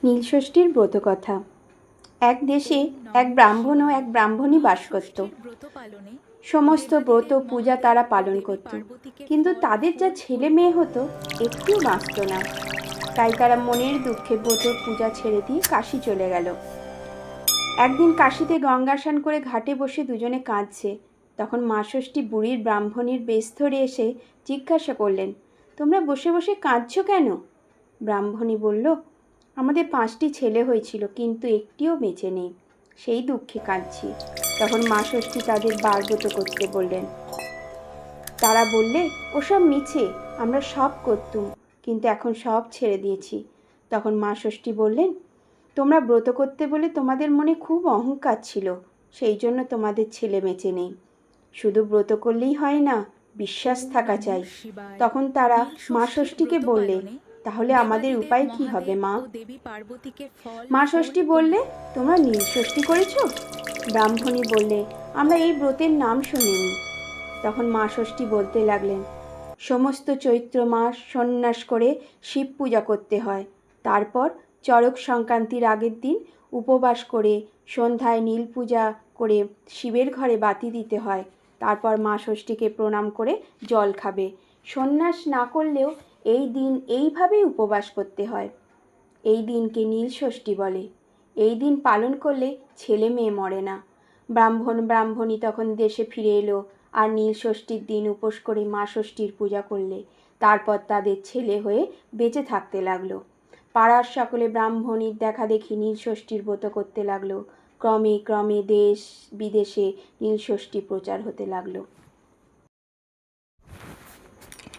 নীলষষ্ঠীর ব্রতকথা। এক দেশে এক ব্রাহ্মণ ও এক ব্রাহ্মণী বাস করত। সমস্ত ব্রত পূজা তারা পালন করত, কিন্তু তাদের যা ছেলে মেয়ে হতো একটিও বাঁচত না। তাই তারা মনের দুঃখে ব্রতর পূজা ছেড়ে দিয়ে কাশী চলে গেল। একদিন কাশীতে গঙ্গা স্নান করে ঘাটে বসে দুজনে কাঁদছে। তখন মা ষষ্ঠী বুড়ির ব্রাহ্মণীর বেশ ধরে এসে জিজ্ঞাসা করলেন, তোমরা বসে বসে কাঁদছো কেন? ব্রাহ্মণী বলল, আমাদের 5টি ছেলে হয়েছিল, কিন্তু একটিও বেঁচে নেই, সেই দুঃখে কাঁদছি। তখন মা ষষ্ঠী তাদের বারব্রত করতে বললেন। তারা বললে, ওসব মিছে, আমরা সব করতুম, কিন্তু এখন সব ছেড়ে দিয়েছি। তখন মা ষষ্ঠী বললেন, তোমরা ব্রত করতে বলে তোমাদের মনে খুব অহংকার ছিল, সেই জন্য তোমাদের ছেলে বেঁচে নেই। শুধু ব্রত করলেই হয় না, বিশ্বাস থাকা চাই। তখন তারা মা ষষ্ঠীকে বললে, তাহলে আমাদের উপায় কি হবে মা? মা ষষ্ঠী বললে, তোমরা নীলষষ্ঠী করেছো? ব্রাহ্মণী বললে, আমরা এই ব্রতের নাম শুনিনি। তখন মা ষষ্ঠী বলতে লাগলেন, সমস্ত চৈত্র মাস সন্ন্যাস করে শিব পূজা করতে হয়। তারপর চড়ক সংক্রান্তির আগের দিন উপবাস করে সন্ধ্যায় নীল পূজা করে শিবের ঘরে বাতি দিতে হয়। তারপর মা ষষ্ঠীকে প্রণাম করে জল খাবে। সন্ন্যাস না করলেও এই দিন এইভাবেই উপবাস করতে হয়। এই দিনকে নীলষষ্ঠী বলে। এই দিন পালন করলে ছেলে মেয়ে মরে না। ব্রাহ্মণ ব্রাহ্মণী তখন দেশে ফিরে এলো আর নীলষষ্ঠীর দিন উপোস করে মা ষষ্ঠীর পূজা করলে। তারপর তাদের ছেলে হয়ে বেঁচে থাকতে লাগলো। পাড়ার সকলে ব্রাহ্মণীর দেখা দেখি নীলষষ্ঠীর ব্রত করতে লাগলো। ক্রমে ক্রমে দেশ বিদেশে নীলষষ্ঠী প্রচার হতে লাগলো।